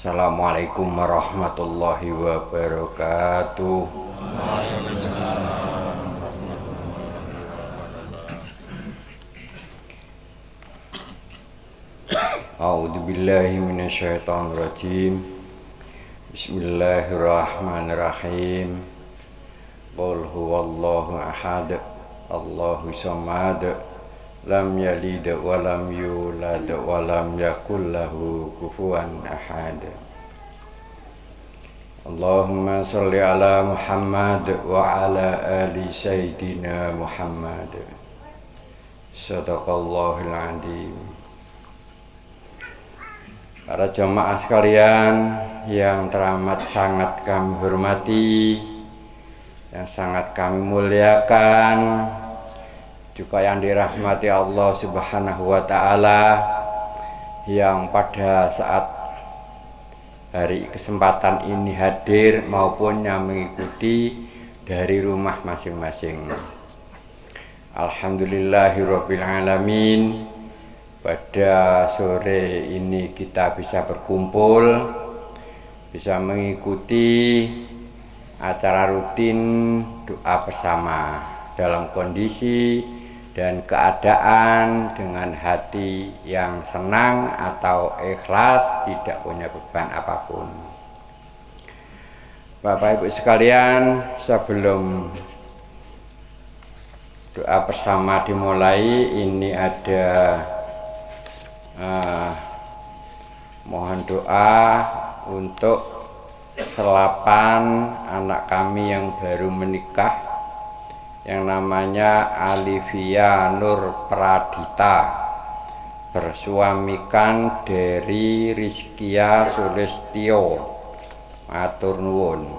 Assalamualaikum warahmatullahi wabarakatuh. A'udzu billahi minasyaitonir rajim. Bismillahirrahmanirrahim. Qul huwallahu ahad, Allahu samad, lam yalid wa lam yulad wa lam yakul lahu kufuwan ahad. Allahumma shalli ala Muhammad wa ala ali sayyidina Muhammad. Shadaqallahul azim. Para jamaah sekalian yang teramat sangat kami hormati, yang sangat kami muliakan, juga yang dirahmati Allah Subhanahu wa ta'ala, yang pada saat hari kesempatan ini hadir maupun yang mengikuti dari rumah masing-masing. Alhamdulillahirabbil alamin. Pada sore ini kita bisa berkumpul, bisa mengikuti acara rutin doa bersama dalam kondisi dan keadaan dengan hati yang senang atau ikhlas, tidak punya beban apapun. Bapak Ibu sekalian, sebelum doa bersama dimulai, ini ada mohon doa untuk 8 anak kami yang baru menikah, yang namanya Alivia Nur Pradita, bersuamikan dari Rizkia Sulistyo, matur nuwun,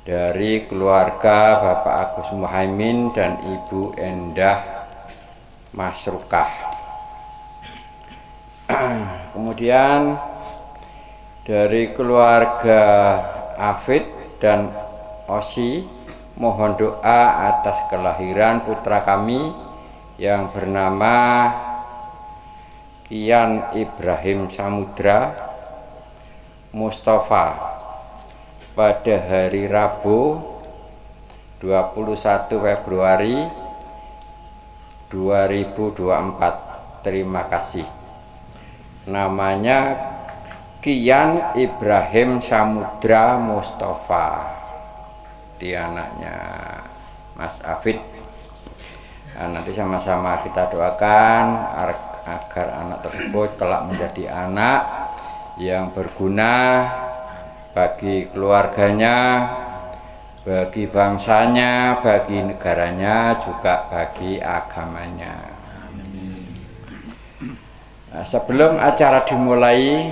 dari keluarga Bapak Agus Muhaimin dan Ibu Endah Masrukah. Kemudian dari keluarga Afid dan Osi, mohon doa atas kelahiran putra kami yang bernama Kian Ibrahim Samudra Mustafa pada hari Rabu 21 Februari 2024. Terima kasih. Namanya Kian Ibrahim Samudra Mustafa, dia anaknya Mas Afid. Nanti sama-sama kita doakan agar anak tersebut kelak menjadi anak yang berguna bagi keluarganya, bagi bangsanya, bagi negaranya, juga bagi agamanya. Sebelum acara dimulai,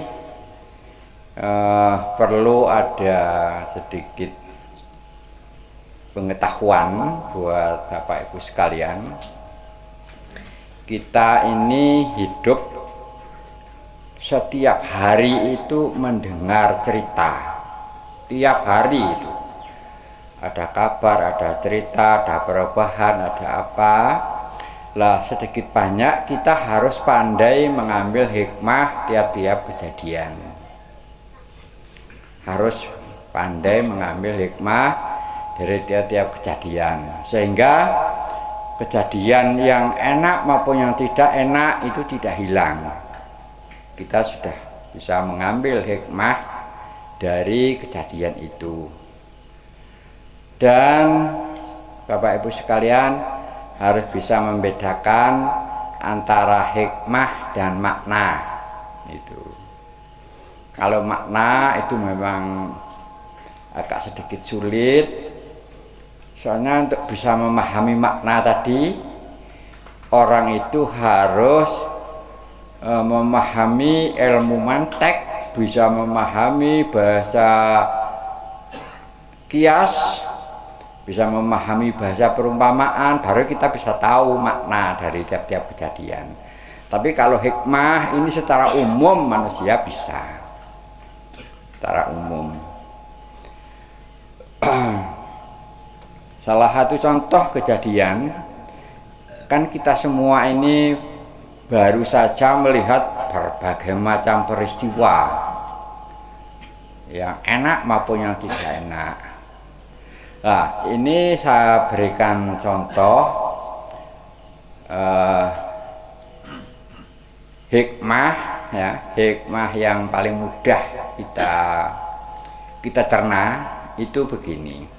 perlu ada sedikit pengetahuan buat Bapak Ibu sekalian. Kita ini hidup setiap hari itu mendengar cerita. Tiap hari itu ada kabar, ada cerita, ada perubahan, ada apa. Lah sedikit banyak kita harus pandai mengambil hikmah tiap-tiap kejadian. Harus pandai mengambil hikmah dari tiap-tiap kejadian, sehingga kejadian yang enak maupun yang tidak enak itu tidak hilang. Kita sudah bisa mengambil hikmah dari kejadian itu. Dan Bapak Ibu sekalian harus bisa membedakan antara hikmah dan makna. Itu kalau makna itu memang agak sedikit sulit, soalnya untuk bisa memahami makna tadi, orang itu harus memahami ilmu mantek, bisa memahami bahasa kias, bisa memahami bahasa perumpamaan, baru kita bisa tahu makna dari tiap-tiap kejadian. Tapi kalau hikmah ini secara umum manusia bisa, secara umum. Salah satu contoh kejadian, kan kita semua ini baru saja melihat berbagai macam peristiwa yang enak maupun yang tidak enak. Nah, ini saya berikan contoh hikmah, ya, hikmah yang paling mudah kita cerna itu begini.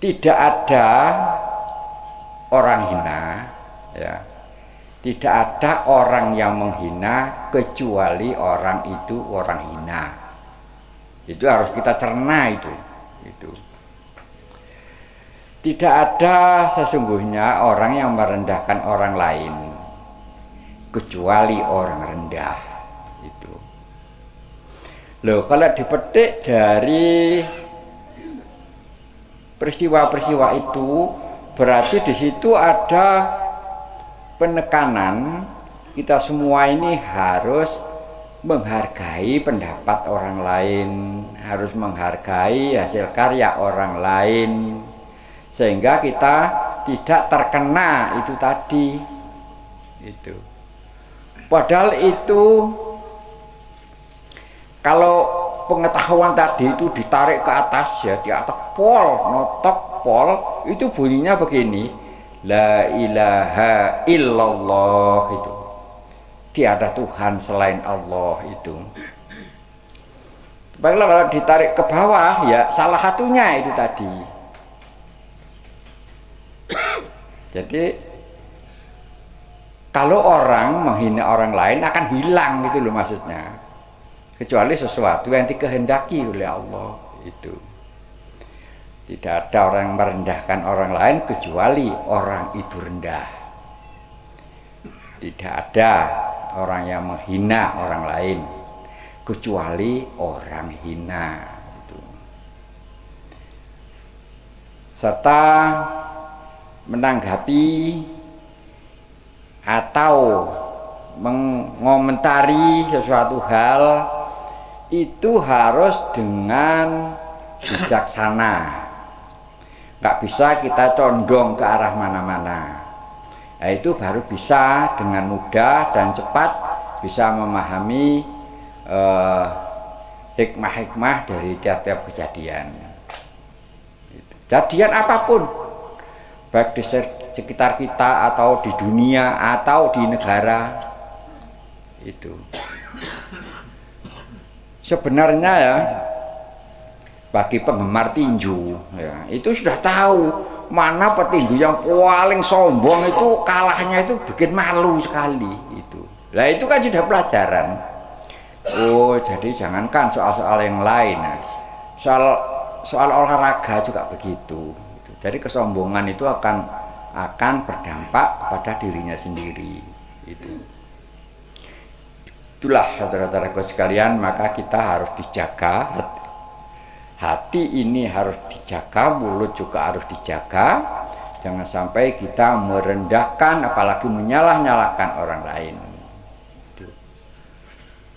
Tidak ada orang hina, ya. Tidak ada orang yang menghina kecuali orang itu orang hina. Itu harus kita cerna itu. Tidak ada sesungguhnya orang yang merendahkan orang lain kecuali orang rendah. Itu. Loh, kalau dipetik dari peristiwa-peristiwa itu, berarti di situ ada penekanan kita semua ini harus menghargai pendapat orang lain, harus menghargai hasil karya orang lain, sehingga kita tidak terkena itu tadi. Itu. Padahal itu kalau pengetahuan tadi itu ditarik ke atas, ya, di atas pol, notok pol, itu bunyinya begini, la ilaha illallah, itu tiada Tuhan selain Allah. Itu baiklah, kalau ditarik ke bawah, ya salah satunya itu tadi. Jadi kalau orang menghina orang lain akan hilang, gitu loh maksudnya, kecuali sesuatu yang dikehendaki oleh Allah. Itu tidak ada orang yang merendahkan orang lain kecuali orang itu rendah. Tidak ada orang yang menghina orang lain kecuali orang hina. Itu. Serta menanggapi atau mengomentari sesuatu hal itu harus dengan bijaksana. Nggak bisa kita condong ke arah mana-mana. Nah, itu baru bisa dengan mudah dan cepat bisa memahami hikmah-hikmah dari tiap-tiap kejadian. Kejadian apapun, baik di sekitar kita atau di dunia atau di negara, itu sebenarnya, ya, bagi penggemar tinju, ya, itu sudah tahu mana petinju yang paling sombong, itu kalahnya itu bikin malu sekali. Itu, nah itu kan sudah pelajaran. Oh, jadi jangankan soal-soal yang lain, soal olahraga juga begitu. Jadi kesombongan itu akan berdampak kepada dirinya sendiri. Itulah saudara-saudaraku sekalian, maka kita harus dijaga. Hati ini harus dijaga, mulut juga harus dijaga. Jangan sampai kita merendahkan, apalagi menyalah-nyalahkan orang lain.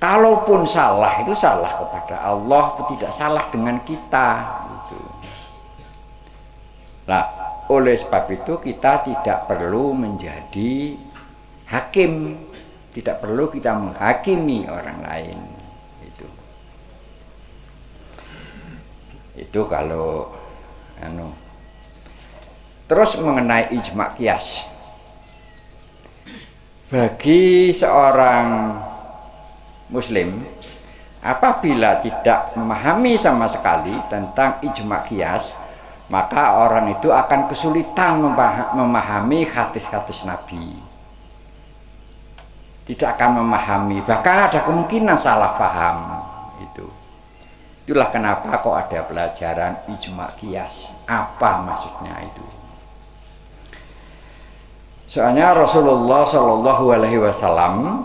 Kalaupun salah, itu salah kepada Allah, tidak salah dengan kita. Nah, oleh sebab itu kita tidak perlu menjadi hakim, tidak perlu kita menghakimi orang lain. Itu kalau terus mengenai ijma' qiyas, bagi seorang muslim apabila tidak memahami sama sekali tentang ijma' qiyas, maka orang itu akan kesulitan memahami hadis-hadis Nabi, tidak akan memahami, bahkan ada kemungkinan salah paham. Itulah kenapa kok ada pelajaran ijma' qiyas. Apa maksudnya itu? Soalnya Rasulullah Shallallahu Alaihi Wasallam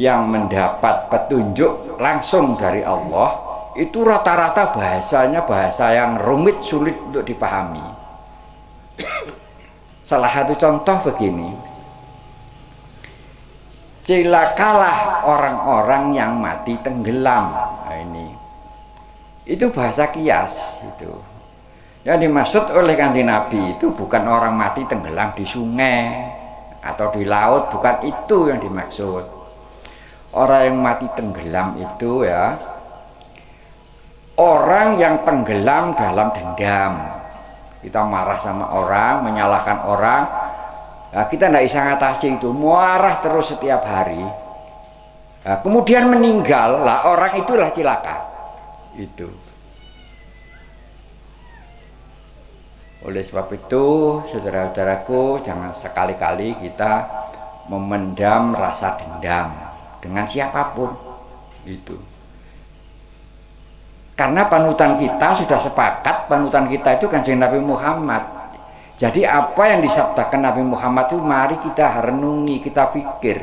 yang mendapat petunjuk langsung dari Allah itu rata-rata bahasanya bahasa yang rumit, sulit untuk dipahami. Salah satu contoh begini, celakalah orang-orang yang mati tenggelam. Nah, itu bahasa qiyas. Itu yang dimaksud oleh Kanjeng Nabi itu bukan orang mati tenggelam di sungai atau di laut, bukan itu yang dimaksud. Orang yang mati tenggelam itu ya orang yang tenggelam dalam dendam. Kita marah sama orang, menyalahkan orang, nah, kita tidak bisa ngatasi itu, marah terus setiap hari. Nah, kemudian meninggal, lah orang itulah cilaka. Itu. Oleh sebab itu, saudara-saudaraku, jangan sekali-kali kita memendam rasa dendam dengan siapapun. Itu. Karena panutan kita sudah sepakat, panutan kita itu Kanjeng Nabi Muhammad. Jadi apa yang disabdakan Nabi Muhammad itu mari kita renungi, kita pikir.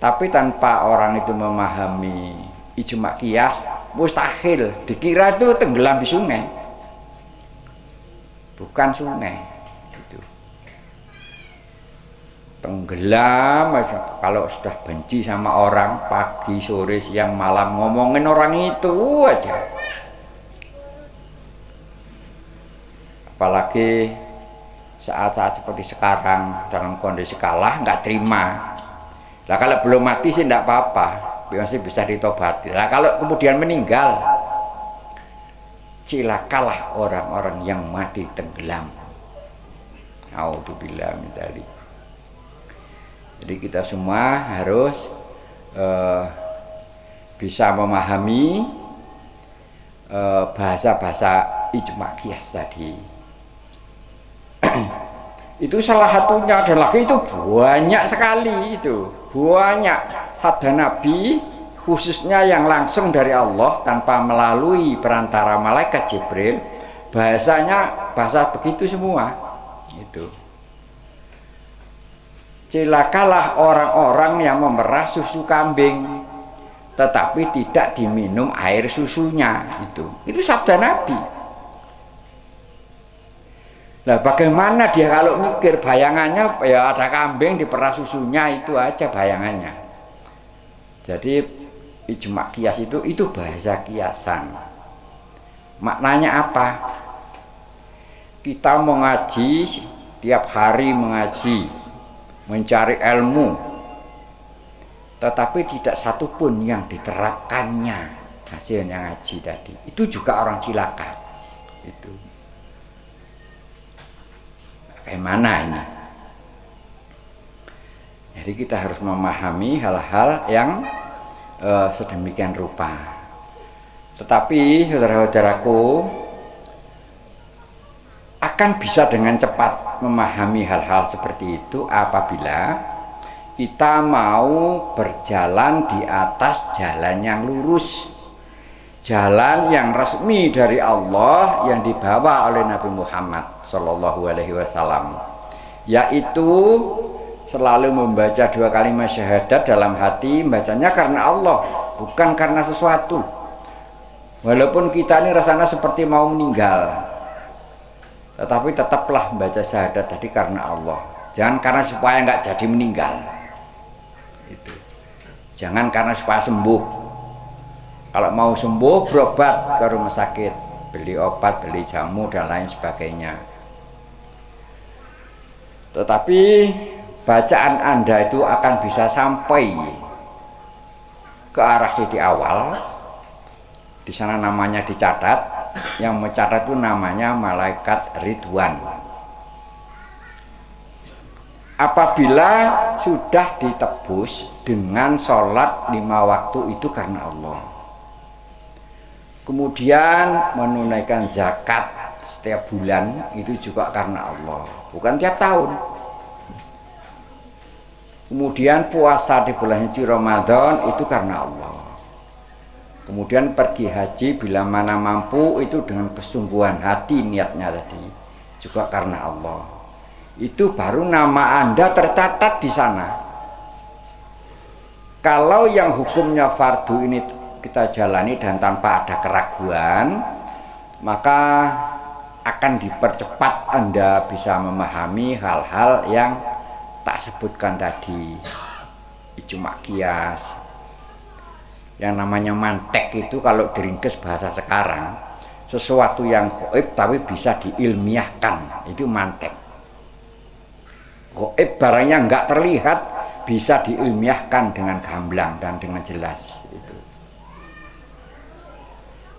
Tapi tanpa orang itu memahami ijma qiyas, mustahil dikira itu tenggelam di sungai. Bukan sungai. Gitu. Tenggelam kalau sudah benci sama orang, pagi, sore, siang, malam ngomongin orang itu aja. Apalagi saat-saat seperti sekarang dalam kondisi kalah nggak terima. Lah kalau belum mati sih nggak apa-apa, masih bisa ditobati. Lah kalau kemudian meninggal, cilakalah orang-orang yang mati tenggelam. A'udzubillah min dzalik. Jadi kita semua harus bisa memahami bahasa-bahasa ijma qiyas tadi. Itu salah satunya, dan lagi itu banyak sekali, itu banyak sabda Nabi khususnya yang langsung dari Allah tanpa melalui perantara malaikat Jibril, bahasanya bahasa begitu semua. Itu. Cilakalah orang-orang yang memerah susu kambing tetapi tidak diminum air susunya. Itu sabda Nabi. Nah, bagaimana dia kalau mikir, bayangannya ya ada kambing diperah susunya, itu aja bayangannya. Jadi ijma qiyas itu bahasa kiasan. Maknanya apa? Kita mengaji, tiap hari mengaji, mencari ilmu, tetapi tidak satupun yang diterapkannya hasilnya ngaji tadi. Itu juga orang cilaka. Itu. Bagaimana ini? Jadi kita harus memahami hal-hal yang sedemikian rupa. Tetapi saudara-saudaraku akan bisa dengan cepat memahami hal-hal seperti itu apabila kita mau berjalan di atas jalan yang lurus, jalan yang resmi dari Allah yang dibawa oleh Nabi Muhammad Sallallahu Alaihi Wasallam, yaitu selalu membaca 2 kalimat syahadat dalam hati, bacanya karena Allah, bukan karena sesuatu. Walaupun kita ini rasanya seperti mau meninggal, tetapi tetaplah membaca syahadat tadi karena Allah. Jangan karena supaya nggak jadi meninggal. Itu. Jangan karena supaya sembuh. Kalau mau sembuh, berobat ke rumah sakit, beli obat, beli jamu dan lain sebagainya. Tetapi bacaan Anda itu akan bisa sampai ke arah titik awal. Di sana namanya dicatat, yang mencatat itu namanya malaikat Ridwan. Apabila sudah ditebus dengan sholat 5 waktu itu karena Allah, kemudian menunaikan zakat setiap bulan itu juga karena Allah, bukan tiap tahun. Kemudian puasa di bulan suci Ramadan itu karena Allah. Kemudian pergi haji bila mana mampu itu dengan kesungguhan hati niatnya tadi juga karena Allah. Itu baru nama Anda tercatat di sana. Kalau yang hukumnya fardu ini kita jalani dan tanpa ada keraguan, maka akan dipercepat Anda bisa memahami hal-hal yang tak sebutkan tadi. Ijma qiyas, yang namanya mantek itu kalau diringkes bahasa sekarang, sesuatu yang gaib tapi bisa diilmiahkan, itu mantek. Gaib barangnya nggak terlihat bisa diilmiahkan dengan gamblang dan dengan jelas. Itu.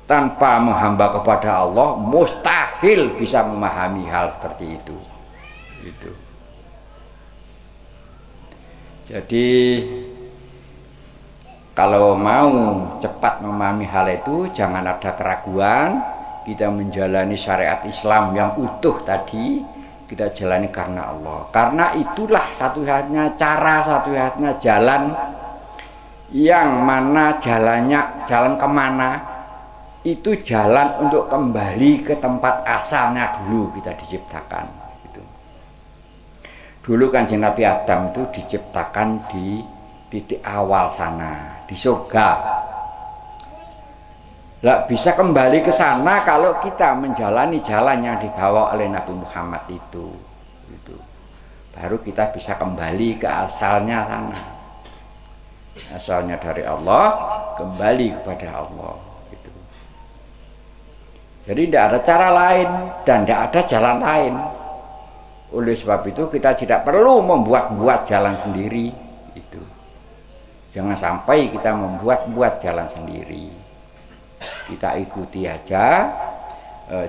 Tanpa menghamba kepada Allah mustahil bisa memahami hal seperti itu. Itu. Jadi kalau mau cepat memahami hal itu, jangan ada keraguan. Kita menjalani syariat Islam yang utuh tadi, kita jalani karena Allah. Karena itulah satu-satunya cara, satu-satunya jalan, yang mana jalannya, jalan kemana, itu jalan untuk kembali ke tempat asalnya dulu kita diciptakan. Gitu. Dulu Kanjeng Nabi Adam itu diciptakan di titik awal sana, di surga. Lah bisa kembali ke sana kalau kita menjalani jalan yang dibawa oleh Nabi Muhammad itu. Baru kita bisa kembali ke asalnya sana. Asalnya dari Allah, kembali kepada Allah. Gitu. Jadi tidak ada cara lain dan tidak ada jalan lain. Oleh sebab itu kita tidak perlu membuat-buat jalan sendiri. Itu. Jangan sampai kita membuat-buat jalan sendiri. Kita ikuti aja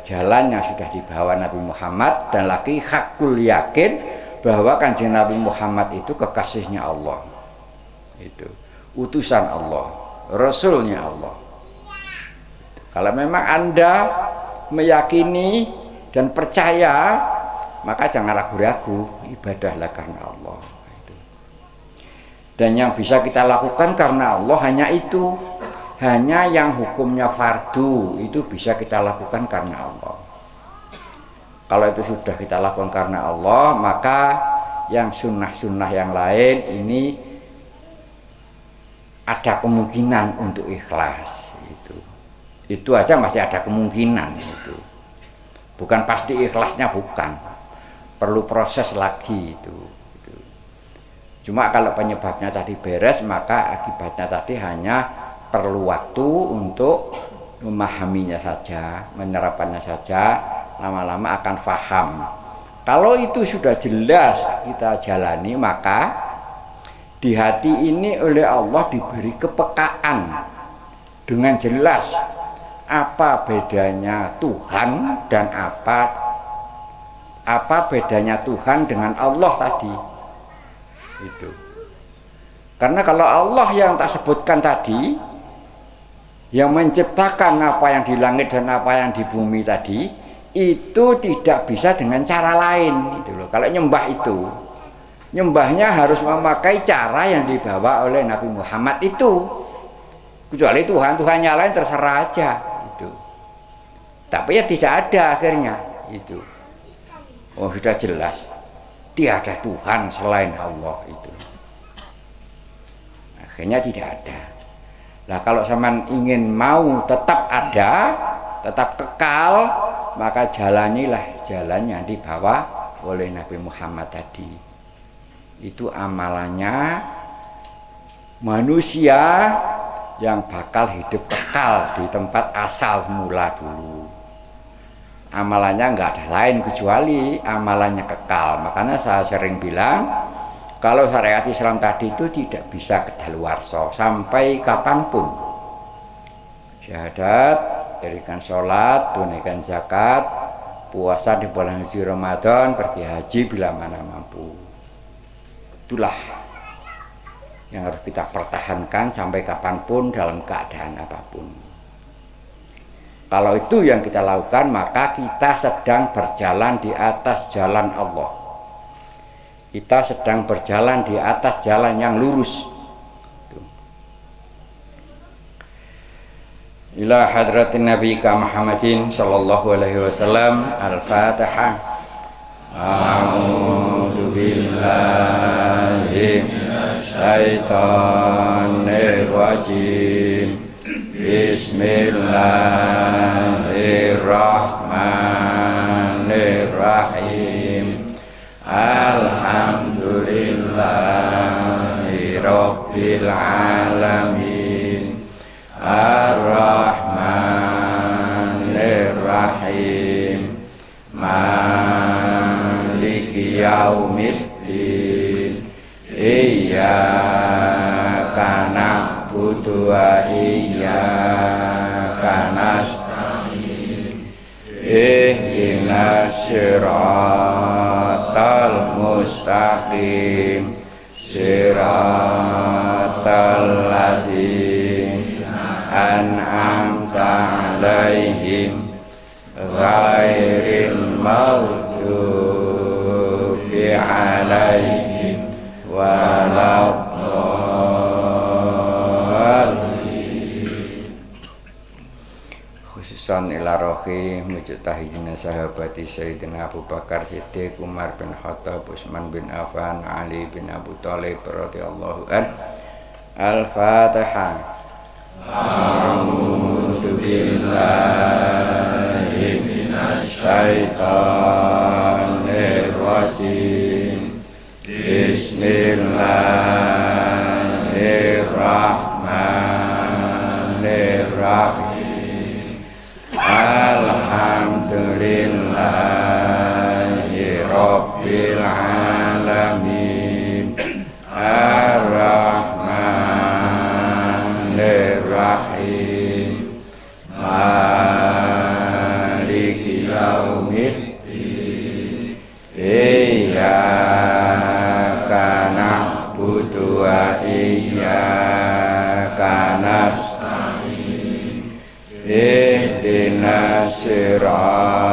jalan yang sudah dibawa Nabi Muhammad, dan lagi hakul yakin bahwa Kanjeng Nabi Muhammad itu kekasihnya Allah, itu utusan Allah, Rasulnya Allah. Kalau memang Anda meyakini dan percaya, maka jangan ragu-ragu, ibadahlah karena Allah. Dan yang bisa kita lakukan karena Allah hanya itu. Hanya yang hukumnya fardu itu bisa kita lakukan karena Allah. Kalau itu sudah kita lakukan karena Allah, maka yang sunnah-sunnah yang lain ini ada kemungkinan untuk ikhlas. Itu aja masih ada kemungkinan itu. Bukan pasti ikhlasnya, bukan. Perlu proses lagi itu. Cuma kalau penyebabnya tadi beres, maka akibatnya tadi hanya perlu waktu untuk memahaminya saja, menyerapannya saja, lama-lama akan faham. Kalau itu sudah jelas kita jalani, maka di hati ini oleh Allah diberi kepekaan dengan jelas apa bedanya Tuhan dan apa bedanya Tuhan dengan Allah tadi. Itu. Karena kalau Allah yang tak sebutkan tadi, yang menciptakan apa yang di langit dan apa yang di bumi tadi, itu tidak bisa dengan cara lain gitu loh. Kalau nyembah itu, nyembahnya harus memakai cara yang dibawa oleh Nabi Muhammad itu. Kecuali Tuhan-Tuhannya lain terserah aja itu. Tapi ya tidak ada akhirnya itu. Oh sudah jelas, tiada Tuhan selain Allah itu. Akhirnya tidak ada. Nah kalau zaman ingin mau tetap ada, tetap kekal, maka jalanilah jalan yang dibawa oleh Nabi Muhammad tadi. Itu amalannya manusia yang bakal hidup kekal di tempat asal mula dulu. Amalannya nggak ada lain kecuali amalannya kekal. Makanya saya sering bilang, kalau syariat Islam tadi itu tidak bisa kedaluwarsa sampai kapanpun. Syahadat, dirikan sholat, tunaikan zakat, puasa di bulan suci Ramadan, pergi haji bila mana mampu. Itulah yang harus kita pertahankan sampai kapanpun dalam keadaan apapun. Kalau itu yang kita lakukan, maka kita sedang berjalan di atas jalan Allah. Kita sedang berjalan di atas jalan yang lurus. Ila hadratin Nabi Muhammadin sallallahu alaihi wasallam. Al-Fatihah. A'udzu billahi minasyaitonir rajim. Bismillahirrahmanirrahim. Alhamdulillahi Rabbil Alamin. Ar-Rahmanir-Rahim. Maliki yaumiddin. Iyyaka siratal mustaqim siratal ladzina an'amta 'alaihim ghairil maghdubi 'alaihim waladdallin. Khususan ila rohi mujtahidina sahabati Sayyidina Abu Bakar Siddiq, Umar bin Khattab, Utsman bin Affan, Ali bin Abu Thalib radhiyallahu anhu. Al-Fatihah. A'udzu billahi minasy syaithanir rajim. Bismillahirrahmanirrahim. Alhamdulillahi rabbil alamin. Ar-Rahmanir-Rahim. Maliki yaumiddin. Iyyaka na'budu wa iyyaka nasta'in. Ihdinas siratal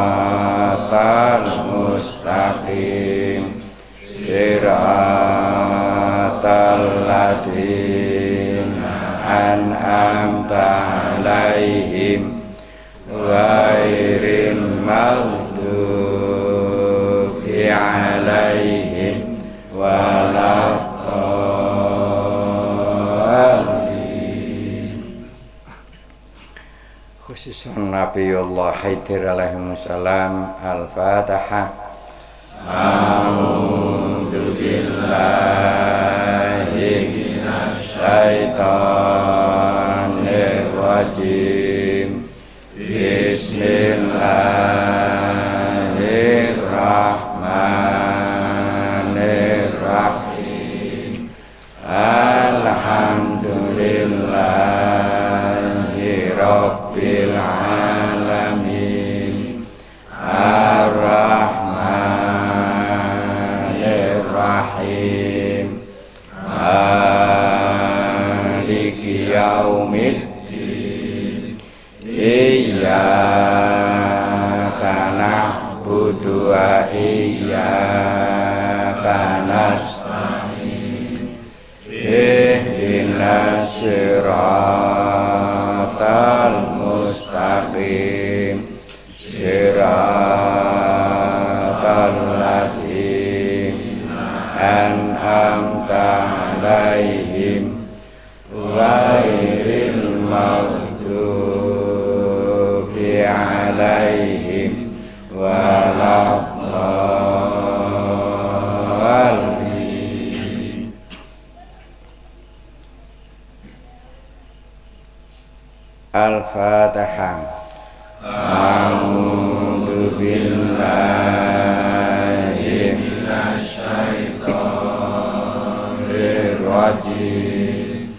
mustaqim siratal ladzina an'amta 'alaihim ghairil maghdubi 'alaihim waladdallin. Khususan Nabiullah Khidir alaihi salam. Al-Fatihah. A'udzu billahi minasy syaithanir rajim. Bismillahirrahmanirrahim. Alhamdulillahi rabbil alamin. Ar-Rahmanir-Rahim. Maliki yaumiddin. Iyyaka na'budu wa iyyaka nasta'in. Ihdinas siratal mustaqim siratal ladzina an'amta 'alaihim ghairil maghdubi 'alaihim waladdallin. Al-Fatihah. A'udzu billahi minasy syaithanir rajim.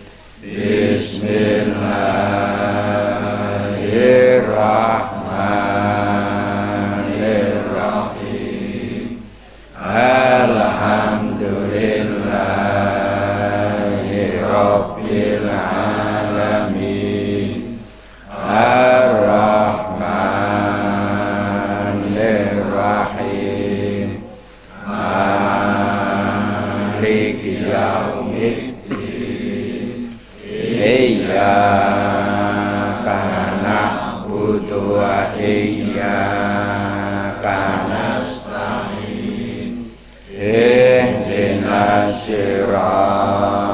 Bismillahirrahmanirrahim. Alhamdulillahi rabbil alamin. Ar-Rahmanir-Rahim. Maliki yaumiddin. Iyyaka na'budu wa iyyaka nasta'in. Ihdinas siratal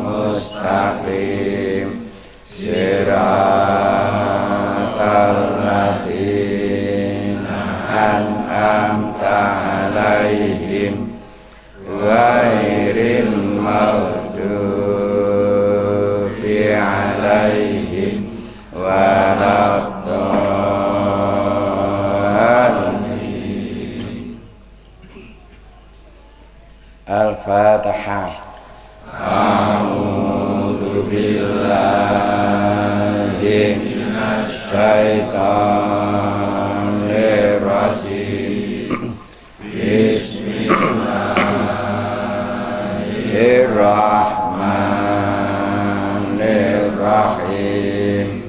mustaqim siratal ladzina an'amta 'alaihim ghairil maghdubi 'alaihim waladdallin. Al-Fatihah. A'udzu billahi minasy syaithanir rajim. Rahim.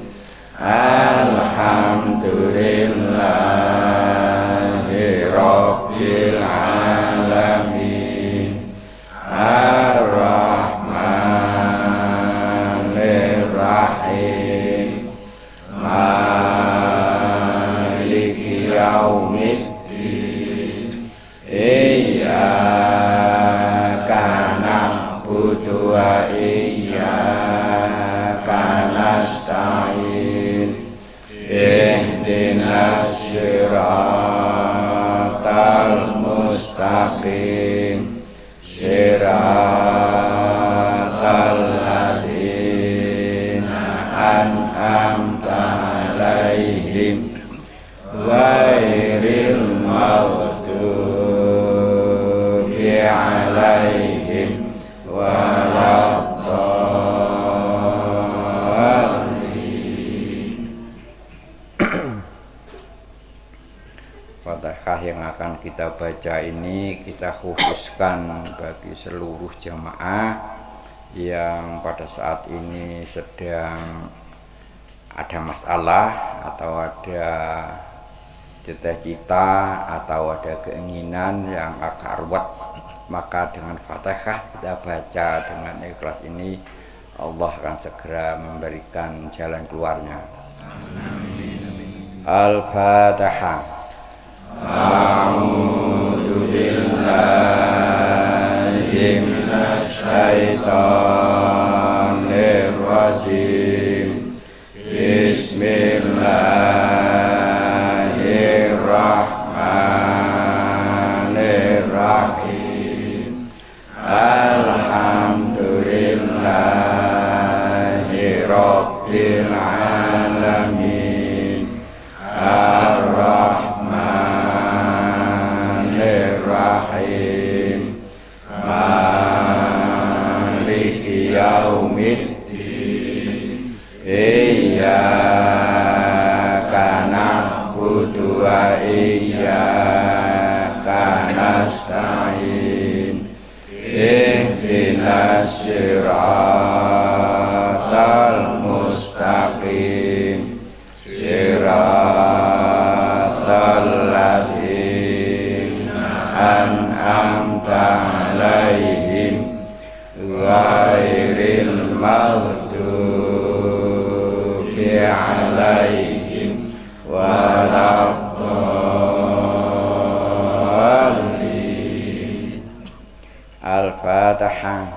Alhamdulillahi Rabbil Alamin. Ar-Rahmanir Rahim. Maliki Yaumiddin. Iyyaka na'budu wa iyyaka nasta'in. Ihdinas siratal mustaqim. Siratal ladzina an'amta 'alaihim ghairil maghdubi 'alaihim waladdallin. Fatihah yang akan kita baca ini kita khususkan bagi seluruh jamaah yang pada saat ini sedang ada masalah atau ada cita-cita atau ada keinginan yang agak ruwet, maka dengan Fatihah kita baca dengan ikhlas ini Allah akan segera memberikan jalan keluarnya. Al-Fatihah. A'udzu billahi minasy syaithanir rajim. Bismillahirrahmanirrahim. Alhamdulillahi Rabbil Alamin. Ar-Rahmanir Rahim. Maliki Yaumiddin. Iyyaka na'budu wa iyyaka nasta'in. Ihdinas siratal mustaqim. Siratal ladzina an'amta 'alaihim ghairil maghdubi 'alaihim waladdallin. Al-Fatihah.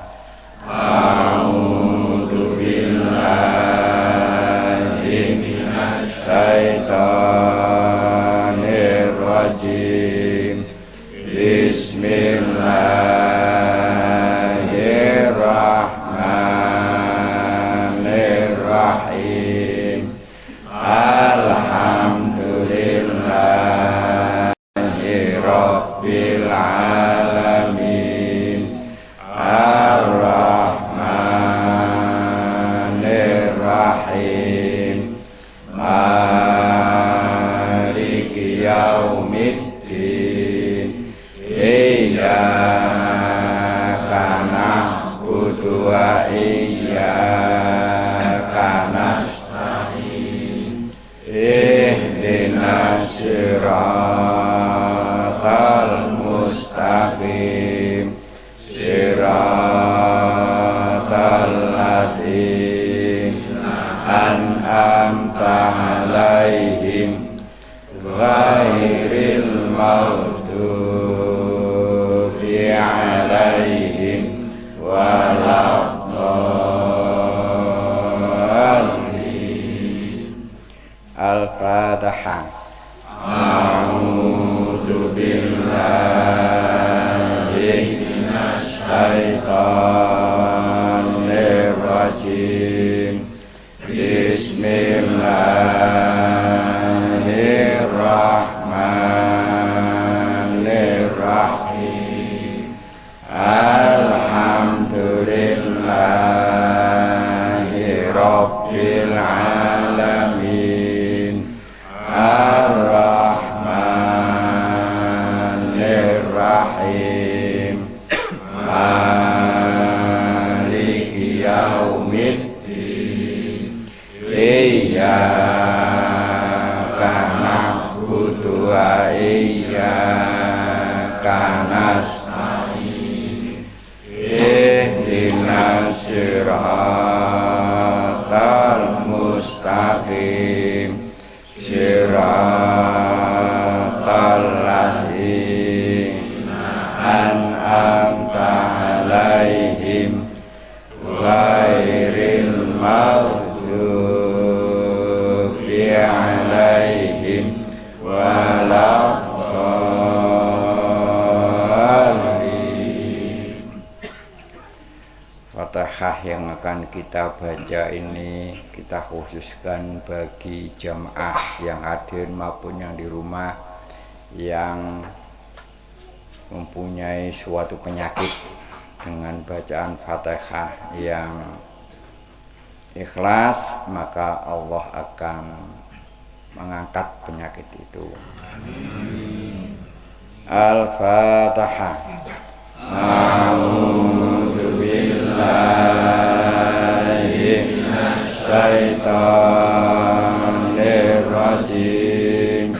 A'udzu billahi minasy syaithanir rajim. Bismillahirrahmanirrahim. Alhamdulillahi Rabbil Alamin. Ar-Rahmanir Rahim. Maliki Yaumiddin. Iyyaka na'budu wa iyyaka nasta'in. Ihdinas siratal mustaqim. Siratal ladzina an'amta 'alaihim ghairil maghdubi 'alaihim waladdallin. Al-Fatihah. A'udzu billahi minasy syaithanir rajim. Bismillahirrahmanirrahim. Alhamdulillahi Rabbil Alamin. Ar-Rahmanir Rahim. Maliki Yaumiddin. iyyaka na'budu wa iyyaka nasta'in ihdinas siratal mustaqim siratal ladzina an'amta 'alaihim ghairil maghdubi 'alaihim waladdallin. Fatihah yang akan kita baca ini kita khususkan bagi jamaah yang hadir maupun yang di rumah yang mempunyai suatu penyakit. Dengan bacaan Fatihah yang ikhlas maka Allah akan mengangkat penyakit itu. Al-Fatihah. A'udzu billahi minasy syaithanir rajim.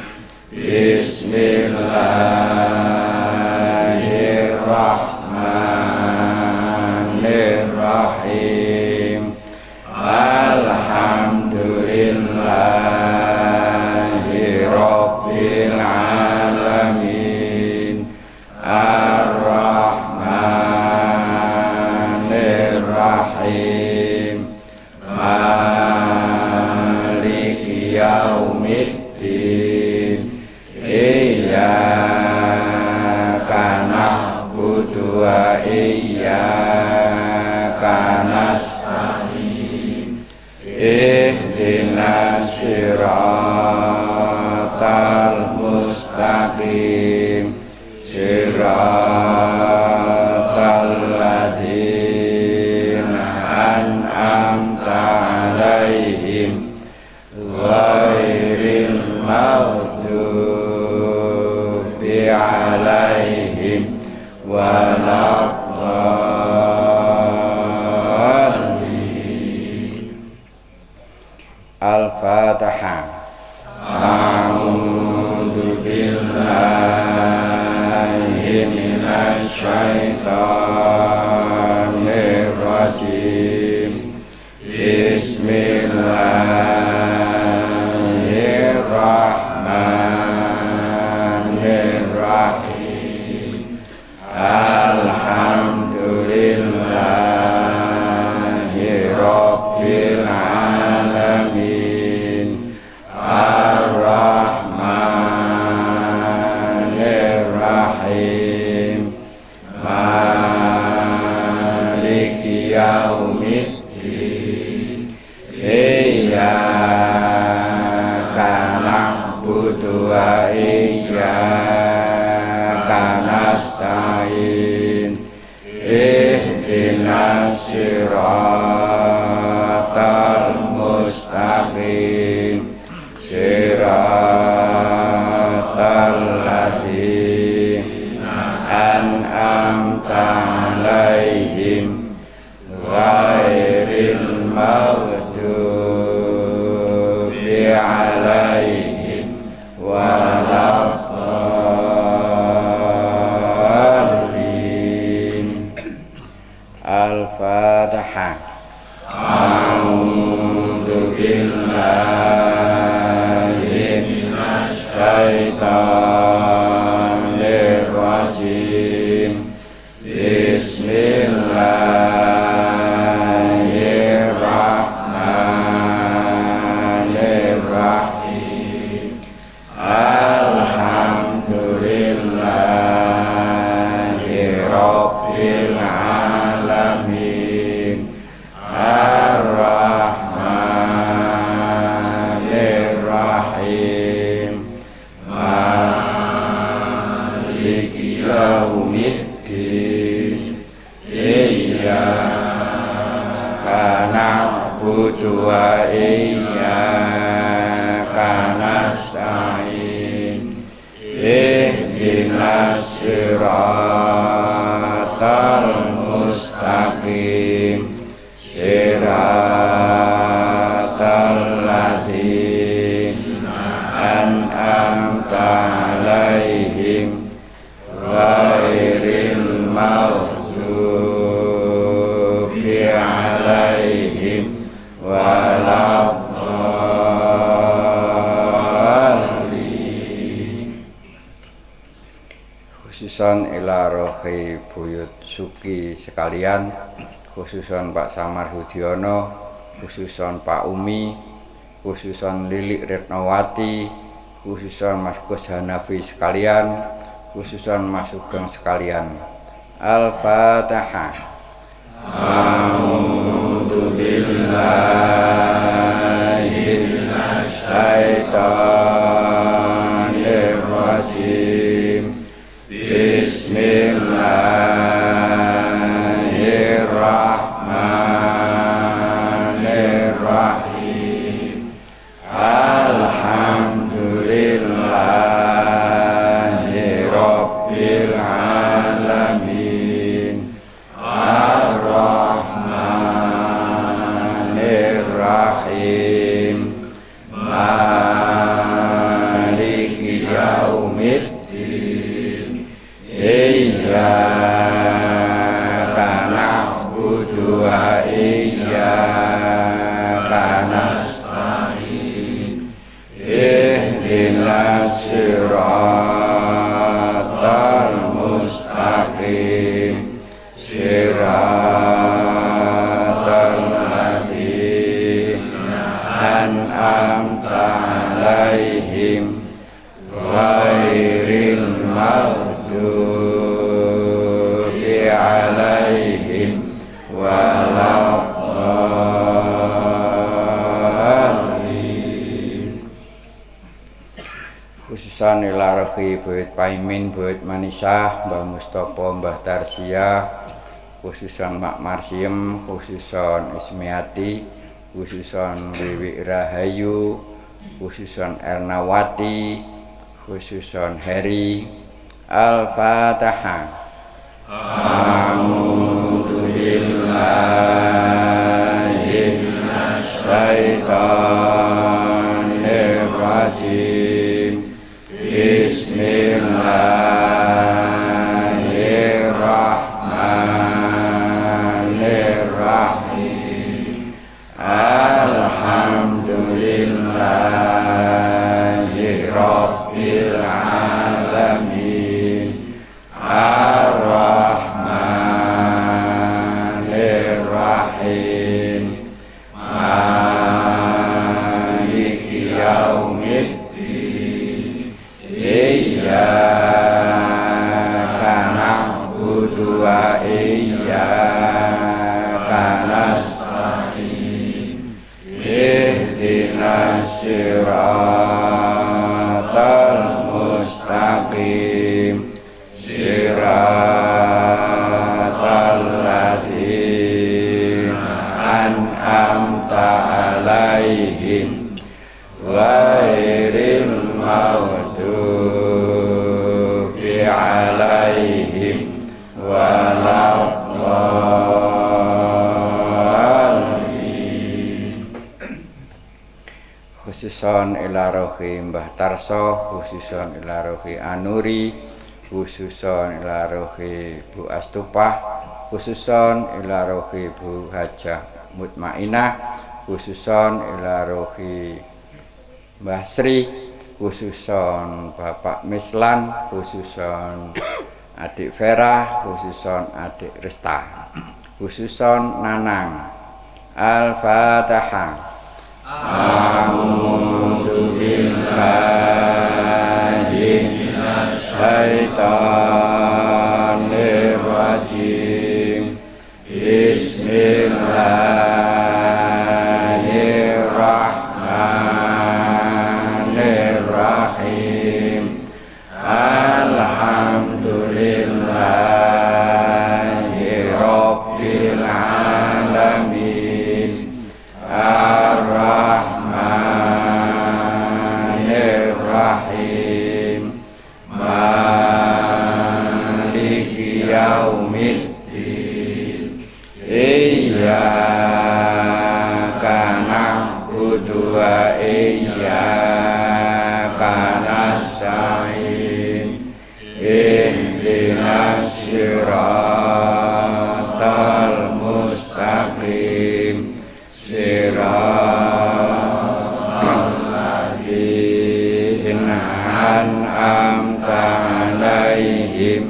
Bismillahirrahmanirrahim. Alhamdulillahi rabbil alamin. Ar-Rahmanirrahim. Maliki yaumiddin. Iyyaka na'budu wa iyyaka nasta'in ihdinas siratal mustaqim siratal ladzina an'amta 'alaihim ghairil maghdubi 'alaihim waladdallin. Al-Fatihah. A'udzu billahi minasy syaithanir rajim. Bismillahirrahmanirrahim. Alhamdulillahi rabbil alamin. Ar-Rahmanirrahim. Maliki yaumiddin. Iyyaka na'budu wa iyyaka nasta'in ihdinas siratal mustaqim siratal ladzina an'amta 'alaihim ghairil maghdubi 'alaihim waladdallin. Al-Fatihah. A'udzu billahi khususon ila rohi buyut suki sekalian, khususon Pak Samar Hudiono, khususon Pak Umi, khususon Lilik Retnowati, khususon Mas Gus Hanafi sekalian, khususon Mas Sugeng sekalian. Al-Fatihah. A'udzu billahi minasy syaithanir rajim. Bismillahirrahmanirrahim. Alhamdulillahi rabbil alamin. Ar-Rahmanir-Rahim. Maliki yaumiddin. Iyyaka na'budu wa iyyaka nasta'in. Ihdinas siratal mustaqim. Siratal ladzina an'amta 'alaihim ghairil maghdubi 'alaihim waladdallin. Khususan ila rohi Buyut Paimin, Buyut Manisah, Mbah Mustopo, Mbah Tarsia, khususan Mak Marsiem, khususan Ismiati, khususan Wiwi Rahayu, khususan Ernawati, khususan Heri. Al-Fatihah. A'udzu billahi minasy syaithanir rajim. Bismillahirrahmanirrahim. Alhamdulillahi rabbil alamin. Ar-Rahmanir-Rahim. Maliki yaumiddin. Iyyaka na'budu wa iyyaka nasta'in. Ihdinas siratal mustaqim. Siratal ladzina an'amta 'alaihim ghairil maghdubi 'alaihim waladdallin. Khususon ila rohi Mbah Tarso, khususon ila rohi Anuri, khususon ila rohi Bu Astupah, khususon ila rohi Bu Hajah Mutmainah, khususon ila rohi Mbah Sri, khususon Bapak Mislan, khususon Adik Vera, khususon Adik Resta, khususon Nanang. Al-Fatihah. A'udzu billahi minasy syaithanir rajim. Bismillahirrahmanirrahim. Alhamdulillahi rabbil alamin. Ar-Rahmanir-Rahim. Maliki yaumiddin. Iyyaka na'budu wa iyyaka nasta'in. Ihdinas siratal mustaqim. Siratal ladzina an'amta 'alaihim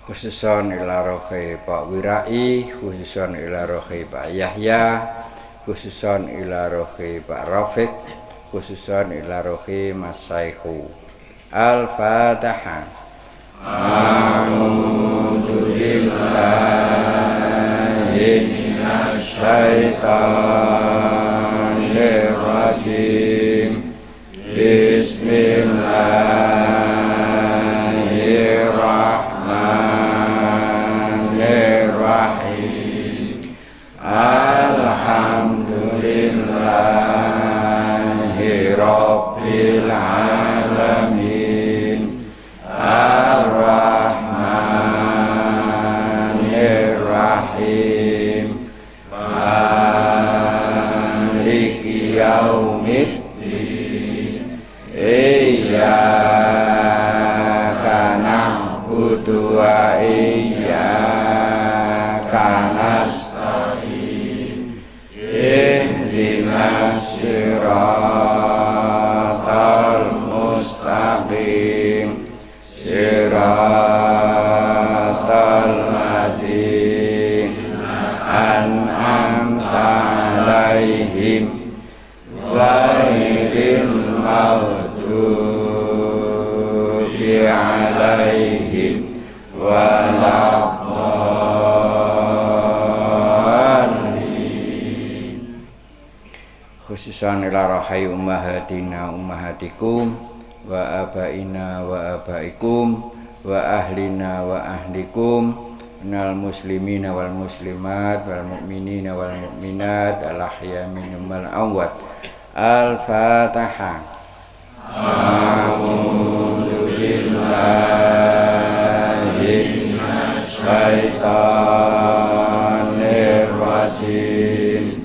khususan ila rohi Pak Wirai, khususan ila rohi Pak Yahya, khususan ila rohi Pak Rafiq, khususan ila rohi Mas Saihu. Al-Fatihah. A'udzu billahi minasy syaithanir rajim. Bismillahirrahmanirrahim. Alhamdulillahi rabbil alamin. Ar-Rahmanirrahim. Maliki yaumiddin. Iyyaka na'budu wa iyyaka nasta'in. Ihdinas siratal mustaqim. Siratal ladzina an'amta 'alaihim ghairil maghdubi 'alaihim waladdallin. Khususan ila rahai ummahatina ummahatikum wa abaina wa abaikum wa ahlina wa ahlikum minal muslimina wal muslimat wal mu'minina wal mu'minat al ahya minhum wal amwat. Al-Fatihah. A'udzu billahi minasy syaithanir rajim.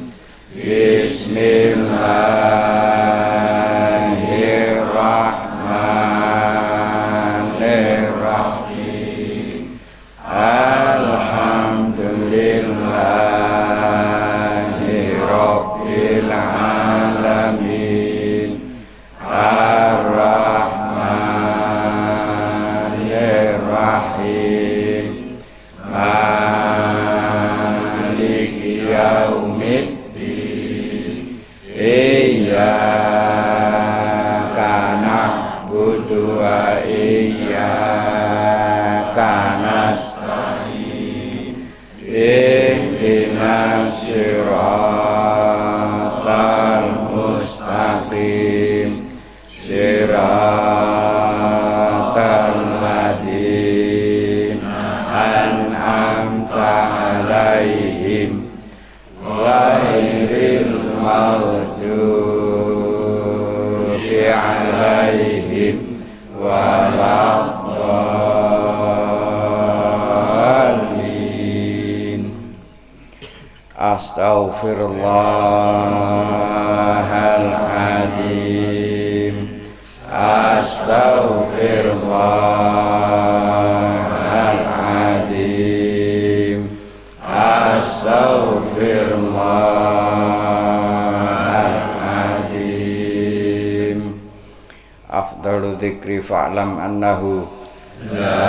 Bismillahirrahmanirrahim. Alhamdulillahi rabbil alamin. Ar-Rahmanirrahim. Maliki yaumiddin. Iyyaka na'budu wa iyyaka nasta'in. Ihdinas siratal mustaqim. Siratal ladzina an'amta 'alaihim ghairil maghdubi 'alaihim waladdallin. Astaghfirullahaladzim. Astaghfirullahaladzim. Astaghfirullahaladzim. Afdalu dzikri fa'lam annahu la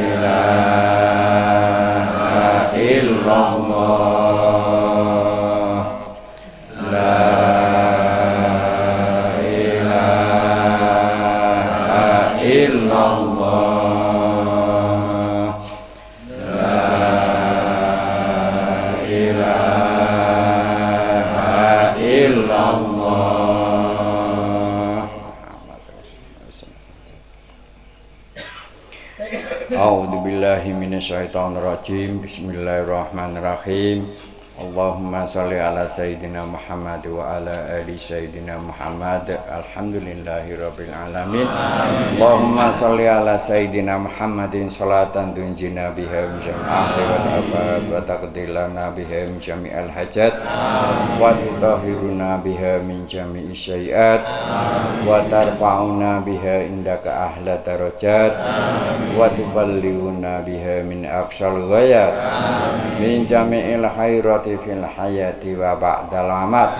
ilaha illallah. La ilaha illallah. La ilaha illallah. A'udzu billahi minasyaitonir rajim. Bismillahirrahmanirrahim. Allahumma shalli ala sayyidina Muhammad wa ala ali sayyidina Muhammad. Alhamdulillahirabbil alamin. Allahumma shalli ala sayyidina Muhammadin sholatan tunjina biha min jami'il ahwal abad wa taqdilana biha min jami'il hajat wa tutahhiruna biha min jami'i syai'at wa tarfa'una biha indaka ahla darajat wa tuballighuna biha min aqsal ghayat min jami'il khairati fil hayati wa ba'dal mamat.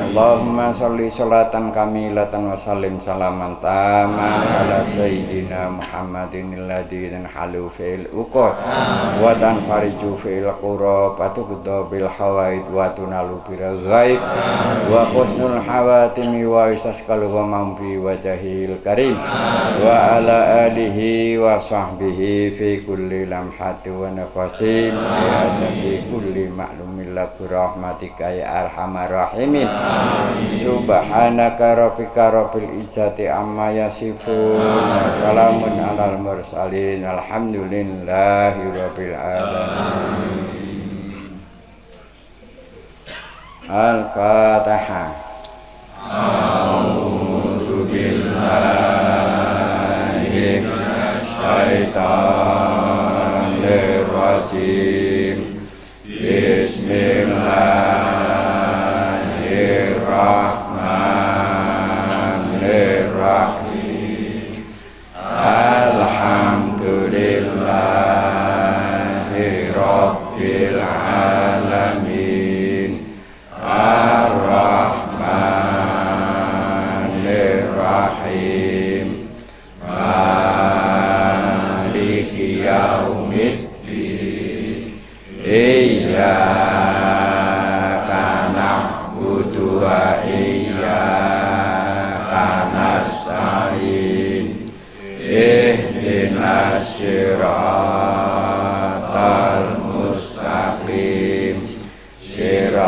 Allahumma sholli sholatan kamilatan wa sallim salaman taman ala sayyidina Muhammadin alladzi tanhalu fil uqud wa tanfariju fil qurab wa tuqda bil hawaid wa tunalu bil ghaib wa husnul hawatimi wa istasqal wa mamfi wajhil karim wa ala alihi wa sahbihi fi kulli lamhati wa nafasin ya fi kulli ma'lumin laku rahmatika ya arhamar rahimin. Subhanaka rabbika rabbil izzati amma yasifun wa salamun alal mursalin alhamdulillahi rabbil alamin. Al-Fatihah. A'udzu billahi minasy syaithanir rajim. Bismillahirrahmanirrahim. Alhamdulillahi rabbil alamin. Ar-Rahmanir-Rahim. Maliki yaumiddin. Iyyaka na'budu wa iyyaka nasta'in. Ihdinas siratal mustaqim. Siratal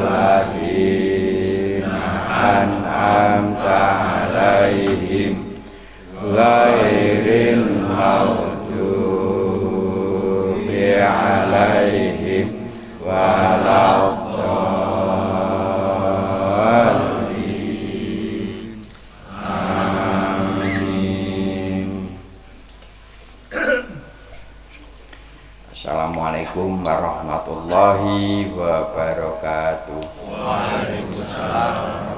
ladzina an'amta 'alaihim ghairil maghdubi 'alaihim waladdallin. Amin. Assalamualaikum warahmatullahi wabarakatuh. Waalaikumsalam.